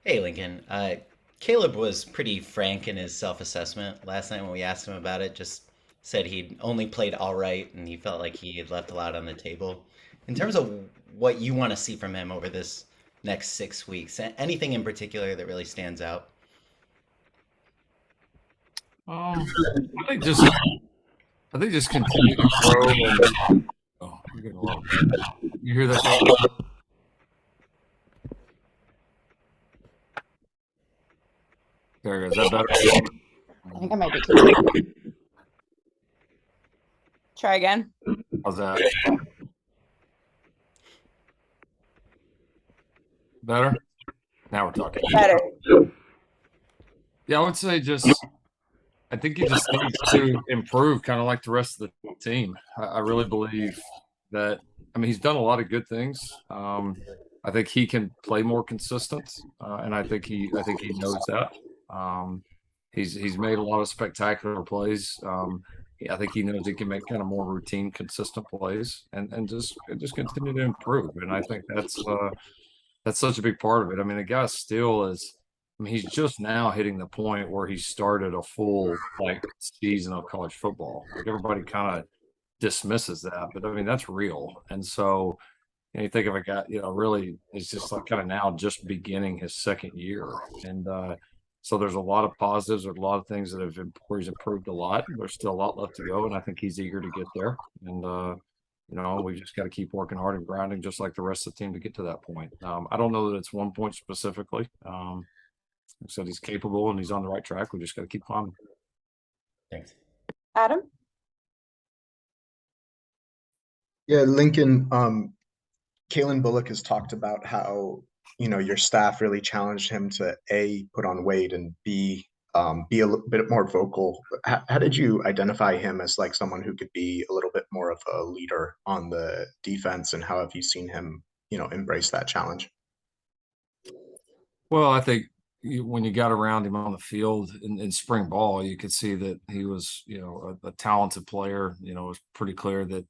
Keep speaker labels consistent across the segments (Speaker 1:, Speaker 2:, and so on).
Speaker 1: Hey, Lincoln. Caleb was pretty frank in his self-assessment last night when we asked him about it. Just said he'd only played all right and he felt like he had left a lot on the table. In terms of what you want to see from him over this next 6 weeks, anything in particular that really stands out?
Speaker 2: I think just continue to grow and I'm getting a lot of you hear that? There it goes. Is that better?
Speaker 3: I think I might be too. Try again.
Speaker 2: How's that? Better? Now we're talking.
Speaker 3: Better.
Speaker 2: Yeah, I would say I think he just needs to improve, kind of like the rest of the team. I really believe that. I mean, he's done a lot of good things. I think he can play more consistent, and I think he knows that. He's made a lot of spectacular plays. I think he knows he can make kind of more routine, consistent plays, and just continue to improve. And I think that's such a big part of it. I mean, the guy still is. I mean, he's just now hitting the point where he started a full like season of college football. Like everybody kind of dismisses that, but I mean that's real. And so you think of a guy, really is just like kind of now just beginning his second year, and so there's a lot of positives. There's a lot of things that where he's improved a lot. There's still a lot left to go, and I think he's eager to get there. And we just got to keep working hard and grinding, just like the rest of the team, to get to that point. I don't know that it's one point specifically. Like I said, he's capable and he's on the right track. We just got to keep climbing.
Speaker 1: Thanks.
Speaker 3: Adam?
Speaker 4: Yeah, Lincoln, Kalyn Bullock has talked about how, your staff really challenged him to A, put on weight, and B, be a bit more vocal. How did you identify him as like someone who could be a little bit more of a leader on the defense, and how have you seen him, embrace that challenge?
Speaker 2: Well, I think when you got around him on the field in spring ball, you could see that he was, a talented player. It was pretty clear that,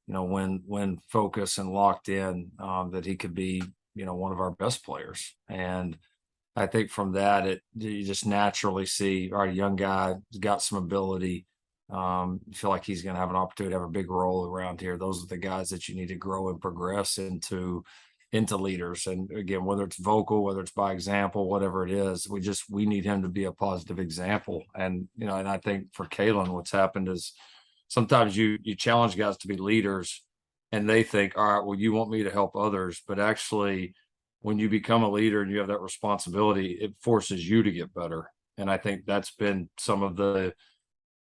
Speaker 2: when focused and locked in, that he could be, one of our best players. And I think from that, you just naturally see, all right, a young guy has got some ability. You feel like he's going to have an opportunity to have a big role around here. Those are the guys that you need to grow and progress into leaders. And again, whether it's vocal, whether it's by example, whatever it is, we need him to be a positive example. And and I think for Kalyn, what's happened is sometimes you challenge guys to be leaders and they think, all right, well, you want me to help others, but actually when you become a leader and you have that responsibility, it forces you to get better. And I think that's been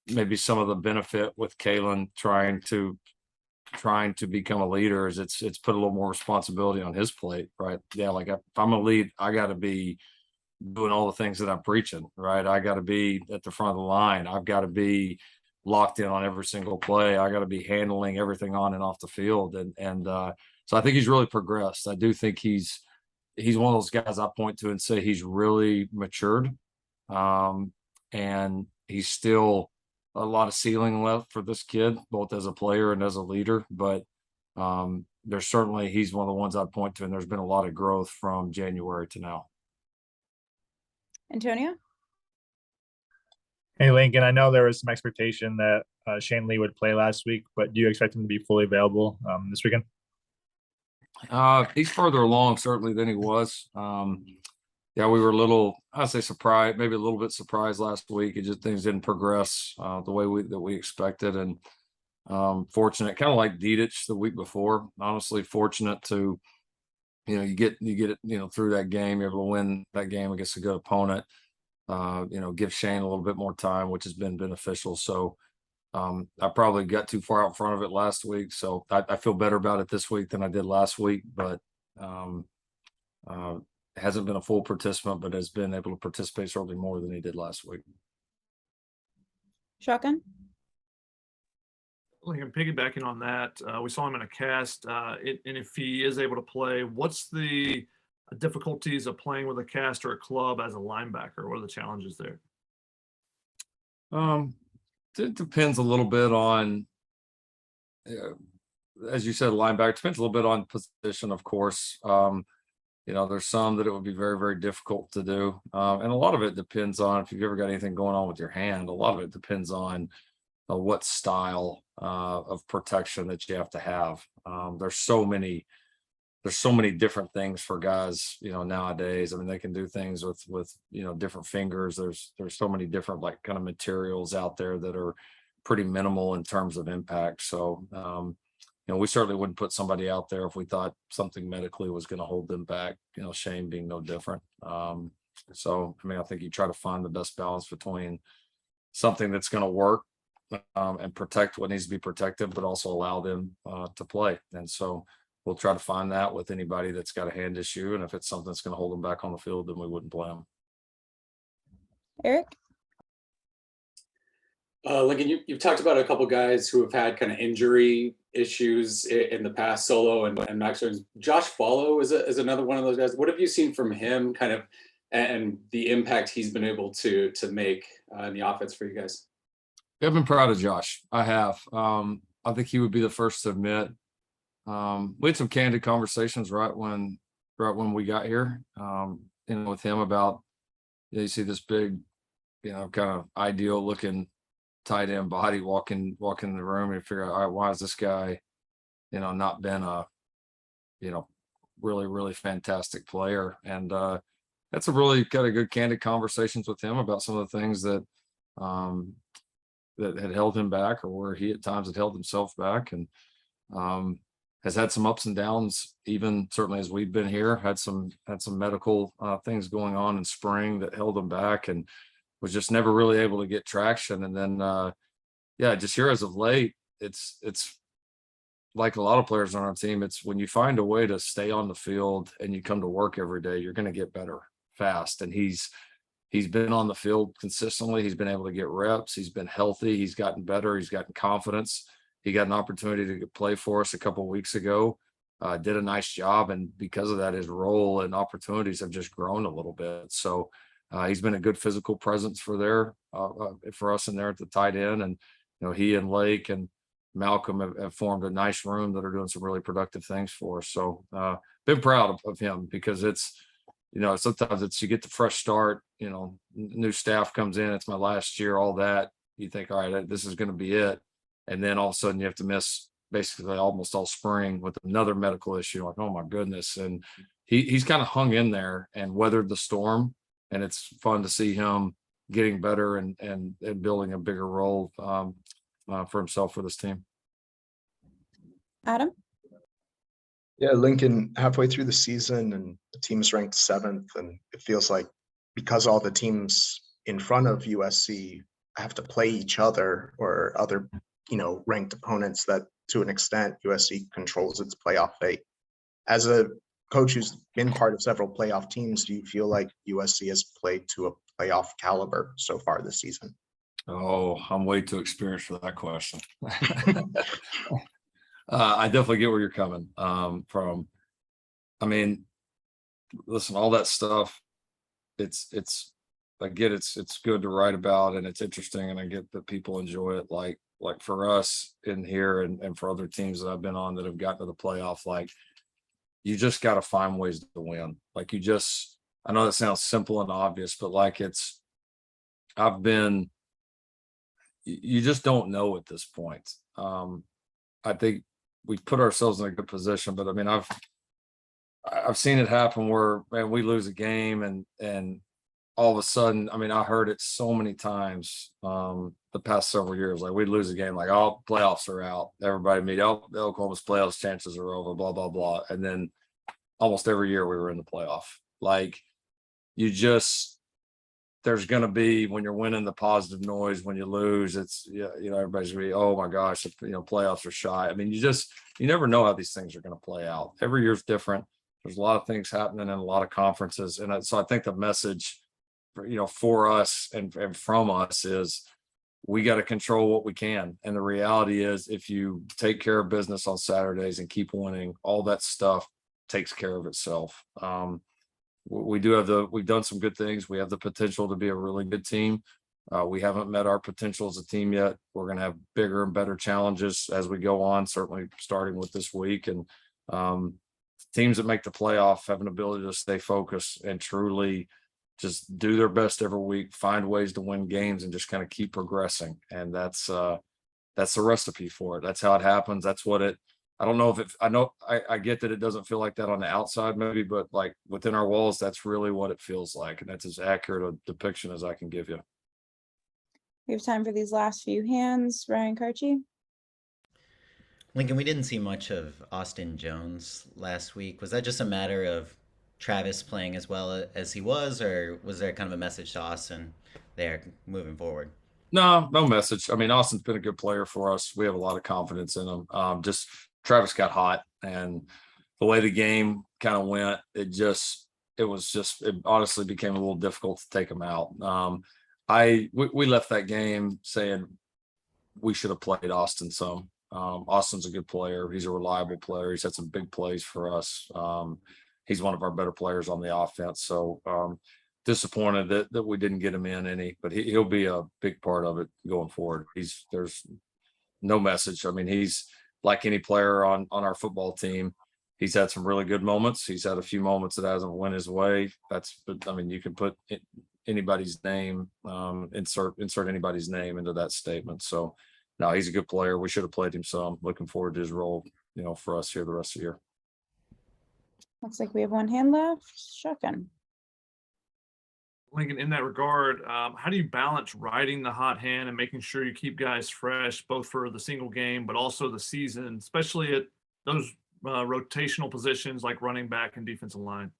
Speaker 2: maybe some of the benefit with Kalyn trying to become a leader is it's put a little more responsibility on his plate, right? Yeah, like if I'm a lead, I got to be doing all the things that I'm preaching, right? I got to be at the front of the line. I've got to be locked in on every single play. I got to be handling everything on and off the field, and so I think he's really progressed. I do think he's one of those guys I point to and say he's really matured, and he's still a lot of ceiling left for this kid, both as a player and as a leader. But there's certainly he's one of the ones I'd point to, and there's been a lot of growth from January to now.
Speaker 3: Antonio?
Speaker 5: Hey, Lincoln, I know there was some expectation that Shane Lee would play last week, but do you expect him to be fully available this weekend?
Speaker 2: He's further along certainly than he was. Yeah, we were a little, I'd say surprised, maybe a little bit surprised last week. It just things didn't progress the way we expected, and fortunate, kind of like Dedich the week before. Honestly, fortunate to, you get it, through that game, you're able to win that game against a good opponent. Give Shane a little bit more time, which has been beneficial. So I probably got too far out in front of it last week, so I feel better about it this week than I did last week. But hasn't been a full participant, but has been able to participate certainly more than he did last week.
Speaker 3: Shotgun?
Speaker 6: Like I'm piggybacking on that. We saw him in a cast, and if he is able to play, what's the difficulties of playing with a cast or a club as a linebacker? What are the challenges there?
Speaker 2: It depends a little bit on, as you said, linebacker. Depends a little bit on position, of course. there's some that it would be very, very difficult to do. And a lot of it depends on if you've ever got anything going on with your hand. A lot of it depends on what style of protection that you have to have. There's so many different things for guys, nowadays. I mean, they can do things with different fingers. There's so many different like kind of materials out there that are pretty minimal in terms of impact. So we certainly wouldn't put somebody out there if we thought something medically was going to hold them back, Shane being no different. So I mean, I think you try to find the best balance between something that's going to work and protect what needs to be protected, but also allow them to play. And so we'll try to find that with anybody that's got a hand issue. And if it's something that's going to hold them back on the field, then we wouldn't play them.
Speaker 3: Eric?
Speaker 7: Lincoln, you've talked about a couple guys who have had kind of injury issues in the past, Solo and Max Jones. Josh Fulgham is another one of those guys. What have you seen from him kind of and the impact he's been able to make in the offense for you guys?
Speaker 2: I've been proud of Josh. I have. I think he would be the first to admit. We had some candid conversations right when we got here, with him about, you see this big, kind of ideal looking tight end body walking in the room, and you figure out, all right, why is this guy, not been a, really, really fantastic player. And that's a really kind of good candid conversations with him about some of the things that that had held him back, or where he at times had held himself back, and has had some ups and downs, even certainly as we've been here, had some medical things going on in spring that held him back, and was just never really able to get traction. And then, just here as of late, it's like a lot of players on our team. It's when you find a way to stay on the field and you come to work every day, you're going to get better fast. And he's been on the field consistently. He's been able to get reps. He's been healthy. He's gotten better. He's gotten confidence. He got an opportunity to play for us a couple of weeks ago. Did a nice job. And because of that, his role and opportunities have just grown a little bit. So he's been a good physical presence for us in there at the tight end. And, he and Lake and Malcolm have formed a nice room that are doing some really productive things for us. So been proud of him, because it's, sometimes it's, you get the fresh start, new staff comes in, it's my last year, all that. You think, all right, this is going to be it. And then all of a sudden you have to miss basically almost all spring with another medical issue. Like, oh my goodness. And he's kind of hung in there and weathered the storm. And it's fun to see him getting better and building a bigger role for himself for this team.
Speaker 3: Adam?
Speaker 4: Yeah, Lincoln, halfway through the season and the team's ranked 7th, and it feels like because all the teams in front of USC have to play each other or other, ranked opponents, that to an extent USC controls its playoff fate. As a coach who's been part of several playoff teams, do you feel like USC has played to a playoff caliber so far this season?
Speaker 2: Oh, I'm way too experienced for that question. I definitely get where you're coming from. I mean, listen, all that stuff, I get it's good to write about, and it's interesting, and I get that people enjoy it. Like for us in here and for other teams that I've been on that have gotten to the playoff, like, you just got to find ways to win. Like, I know that sounds simple and obvious, but like you just don't know at this point. I think we put ourselves in a good position, but I mean, I've seen it happen where, man, we lose a game and all of a sudden, I mean, I heard it so many times the past several years, like we'd lose a game, like, oh, playoffs are out. Everybody meet, oh, Oklahoma's playoffs chances are over, blah, blah, blah. And then almost every year we were in the playoff. Like, there's going to be, when you're winning, the positive noise. When you lose, it's, everybody's going to be, oh my gosh, playoffs are shy. I mean, you never know how these things are going to play out. Every year's different. There's a lot of things happening in a lot of conferences. And so I think the message, for us and from us is, we got to control what we can. And the reality is, if you take care of business on Saturdays and keep winning, all that stuff takes care of itself. We've done some good things. We have the potential to be a really good team. We haven't met our potential as a team yet. We're going to have bigger and better challenges as we go on, certainly starting with this week. And teams that make the playoff have an ability to stay focused and truly just do their best every week, find ways to win games, and just kind of keep progressing. And that's the recipe for it. That's how it happens. That's what it. I don't know if it. I get that it doesn't feel like that on the outside, maybe, but like within our walls, that's really what it feels like, and that's as accurate a depiction as I can give you.
Speaker 3: We have time for these last few hands. Ryan Karchi.
Speaker 1: Lincoln, we didn't see much of Austin Jones last week. Was that just a matter of Travis playing as well as he was, or was there kind of a message to Austin there moving forward?
Speaker 2: No message. I mean, Austin's been a good player for us. We have a lot of confidence in him. Just Travis got hot, and the way the game kind of went, it honestly became a little difficult to take him out. We left that game saying we should have played Austin some. Austin's a good player. He's a reliable player. He's had some big plays for us. He's one of our better players on the offense. So disappointed that we didn't get him in any, but he'll be a big part of it going forward. There's no message. I mean, he's like any player on our football team. He's had some really good moments. He's had a few moments that hasn't went his way. You can put anybody's name, insert anybody's name into that statement. So no, he's a good player. We should have played him some. Looking forward to his role, for us here the rest of the year.
Speaker 3: Looks like we have one hand left. Shotgun.
Speaker 6: Lincoln, in that regard, how do you balance riding the hot hand and making sure you keep guys fresh, both for the single game, but also the season, especially at those rotational positions like running back and defensive line?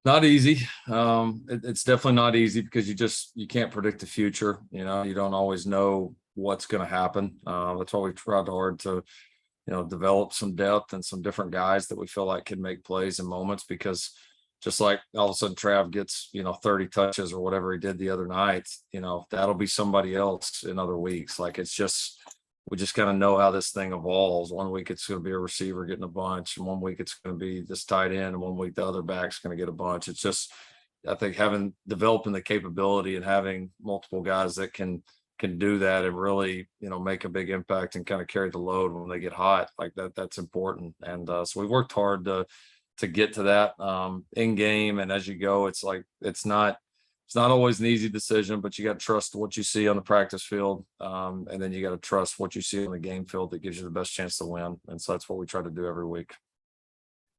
Speaker 2: Not easy. It's definitely not easy because you can't predict the future. You don't always know what's going to happen. That's why we tried hard to, develop some depth and some different guys that we feel like can make plays in moments, because just like all of a sudden Trav gets, 30 touches or whatever he did the other night, that'll be somebody else in other weeks. Like we just kind of know how this thing evolves. One week it's going to be a receiver getting a bunch, and one week it's going to be this tight end, and one week the other back's going to get a bunch. It's just, I think developing the capability and having multiple guys that can do that and really, make a big impact and kind of carry the load when they get hot like that. That's important. And so we worked hard to get to that in game. And as you go, it's not always an easy decision, but you got to trust what you see on the practice field. And then you got to trust what you see on the game field that gives you the best chance to win. And so that's what we try to do every week.